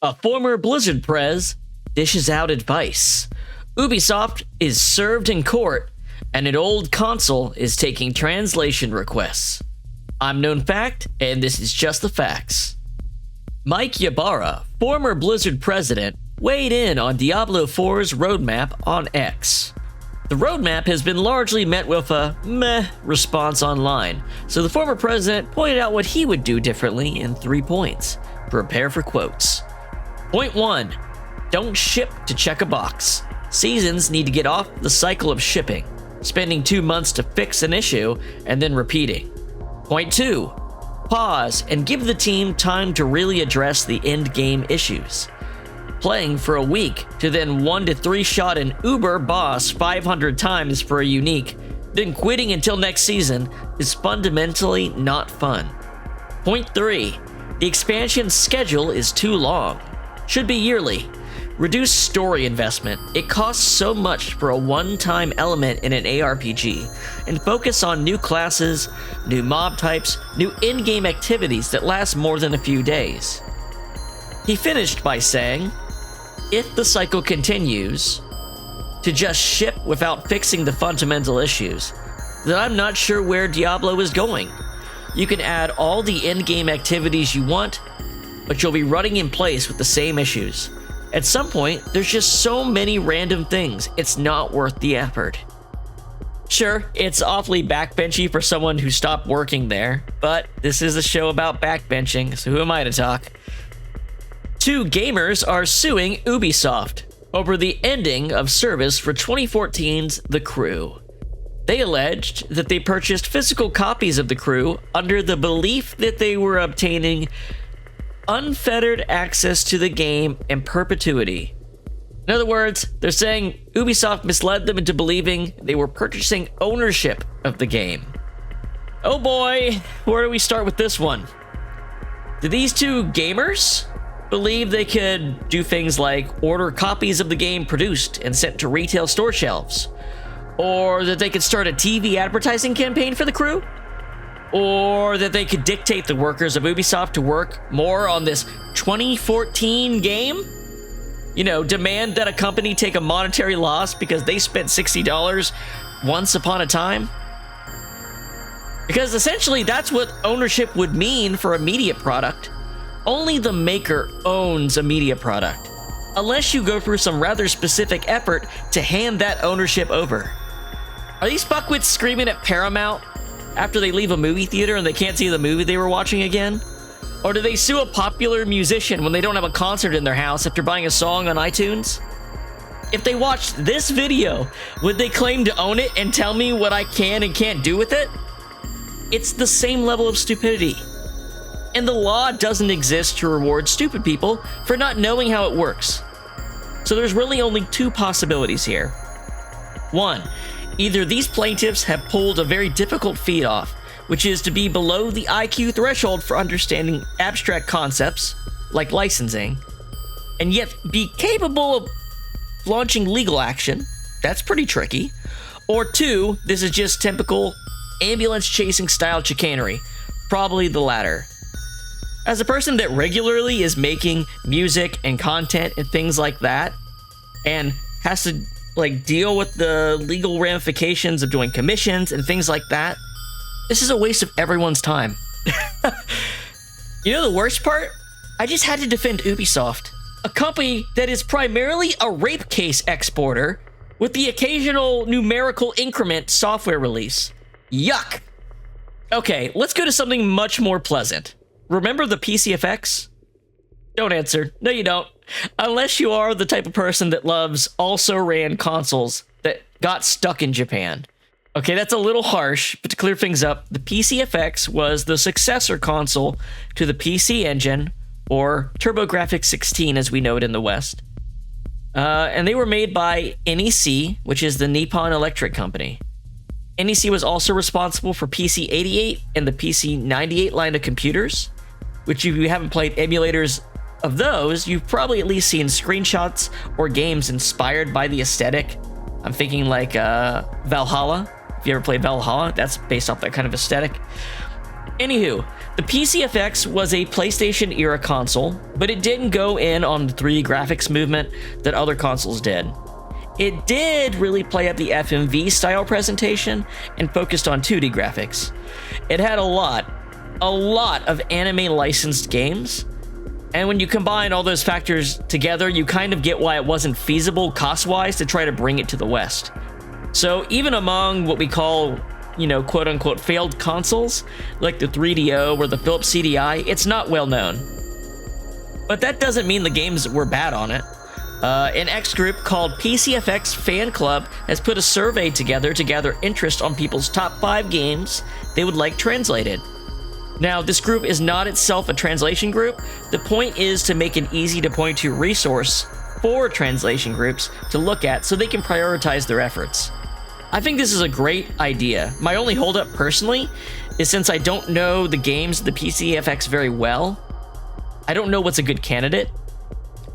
A former Blizzard prez dishes out advice. Ubisoft is served in court, and an old console is taking translation requests. I'm Known Fact, and this is just the facts. Mike Ybarra, former Blizzard president, weighed in on Diablo 4's roadmap on X. The roadmap has been largely met with a meh response online, so the former president pointed out what he would do differently in 3 points. Prepare for quotes. Point 1. Don't ship to check a box. Seasons need to get off the cycle of shipping, spending 2 months to fix an issue and then repeating. Point 2. Pause and give the team time to really address the end game issues. Playing for a week to then 1 to 3 shot an Uber boss 500 times for a unique, then quitting until next season is fundamentally not fun. Point 3. The expansion schedule is too long. Should be yearly. Reduce story investment. It costs so much for a one-time element in an ARPG, and focus on new classes, new mob types, new in-game activities that last more than a few days. He finished by saying, if the cycle continues to just ship without fixing the fundamental issues, then I'm not sure where Diablo is going. You can add all the in-game activities you want, but you'll be running in place with the same issues. At some point, there's just so many random things, it's not worth the effort. Sure, it's awfully backbenchy for someone who stopped working there, but this is a show about backbenching, so who am I to talk? 2 gamers are suing Ubisoft over the ending of service for 2014's The Crew. They alleged that they purchased physical copies of The Crew under the belief that they were obtaining unfettered access to the game in perpetuity. In other words, they're saying Ubisoft misled them into believing they were purchasing ownership of the game. Oh boy, where do we start with this one? Did these 2 gamers believe they could do things like order copies of the game produced and sent to retail store shelves? Or that they could start a TV advertising campaign for The Crew? Or that they could dictate the workers of Ubisoft to work more on this 2014 game? You know, demand that a company take a monetary loss because they spent $60 once upon a time? Because essentially that's what ownership would mean for a media product. Only the maker owns a media product, unless you go through some rather specific effort to hand that ownership over. Are these fuckwits screaming at Paramount after they leave a movie theater and they can't see the movie they were watching again? Or do they sue a popular musician when they don't have a concert in their house after buying a song on iTunes? If they watched this video, would they claim to own it and tell me what I can and can't do with it? It's the same level of stupidity. And the law doesn't exist to reward stupid people for not knowing how it works. So there's really only 2 possibilities here. 1. Either these plaintiffs have pulled a very difficult feat off, which is to be below the IQ threshold for understanding abstract concepts, like licensing, and yet be capable of launching legal action. That's pretty tricky. Or 2, this is just typical ambulance-chasing style chicanery. Probably the latter. As a person that regularly is making music and content and things like that, and has to deal with the legal ramifications of doing commissions and things like that, this is a waste of everyone's time. You know the worst part? I just had to defend Ubisoft, a company that is primarily a rape case exporter with the occasional numerical increment software release. Yuck! Okay, let's go to something much more pleasant. Remember the PCFX? Don't answer. No, you don't. Unless you are the type of person that loves also-ran consoles that got stuck in Japan. Okay, that's a little harsh, but to clear things up, the PCFX was the successor console to the PC Engine, or TurboGrafx 16 as we know it in the West. And they were made by NEC, which is the Nippon Electric Company. NEC was also responsible for PC-88 and the PC-98 line of computers, which if you haven't played emulators of those, you've probably at least seen screenshots or games inspired by the aesthetic. I'm thinking like Valhalla. If you ever played Valhalla, that's based off that kind of aesthetic. Anywho, The PCFX was a PlayStation era console, but it didn't go in on the 3D graphics movement that other consoles did. It did really play up the FMV style presentation and focused on 2D graphics. It had a lot of anime licensed games, and when you combine all those factors together, you kind of get why it wasn't feasible cost-wise to try to bring it to the West. So even among what we call, quote-unquote failed consoles, like the 3DO or the Philips CDI, it's not well known. But that doesn't mean the games were bad on it. An X group called PCFX Fan Club has put a survey together to gather interest on people's top 5 games they would like translated. Now, this group is not itself a translation group. The point is to make an easy-to-point-to resource for translation groups to look at so they can prioritize their efforts. I think this is a great idea. My only holdup personally is since I don't know the games of the PCFX very well, I don't know what's a good candidate.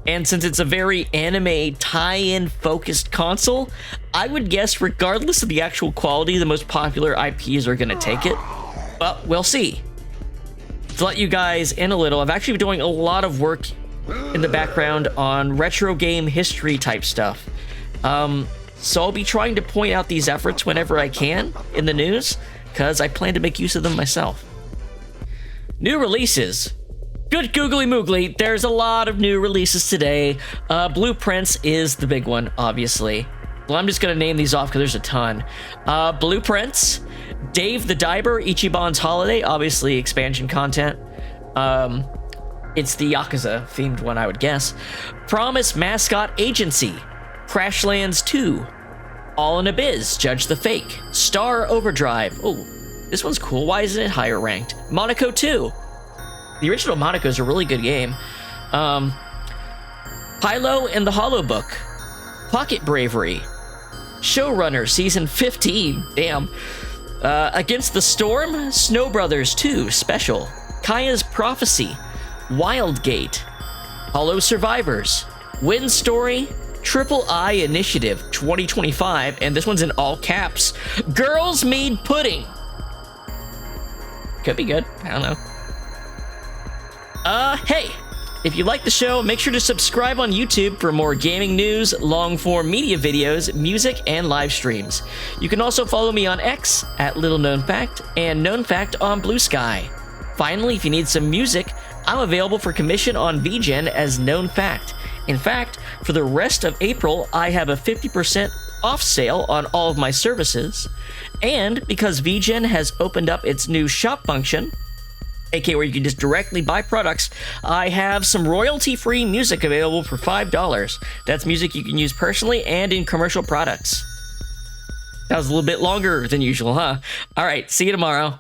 And since it's a very anime tie-in focused console, I would guess regardless of the actual quality, the most popular IPs are going to take it. But we'll see. To let you guys in a little, I've actually been doing a lot of work in the background on retro game history type stuff. So I'll be trying to point out these efforts whenever I can in the news, because I plan to make use of them myself. New releases. Good googly moogly, there's a lot of new releases today. Blueprints is the big one, obviously. Well, I'm just going to name these off because there's a ton. Blueprints, Dave the Diver, Ichiban's Holiday, obviously expansion content. It's the Yakuza themed one, I would guess. Promise Mascot Agency, Crashlands 2, All in a Biz, Judge the Fake, Star Overdrive. Oh, this one's cool. Why isn't it higher ranked? Monaco 2. The original Monaco is a really good game. Pylo and the Hollow Book, Pocket Bravery, Showrunner Season 15, damn. Against the Storm, Snow Brothers 2 Special, Kaya's Prophecy, Wildgate, Hollow Survivors, Wind Story, Triple I Initiative 2025, and this one's in all caps, Girls Made Pudding. Could be good, I don't know. Hey, if you like the show, make sure to subscribe on YouTube for more gaming news, long-form media videos, music, and live streams. You can also follow me on X at Little Known Fact and Known Fact on Blue Sky. Finally, if you need some music, I'm available for commission on VGen as Known Fact. In fact, for the rest of April, I have a 50% off sale on all of my services. And because VGen has opened up its new shop function, aka where you can just directly buy products, I have some royalty-free music available for $5. That's music you can use personally and in commercial products. That was a little bit longer than usual, huh? All right, see you tomorrow.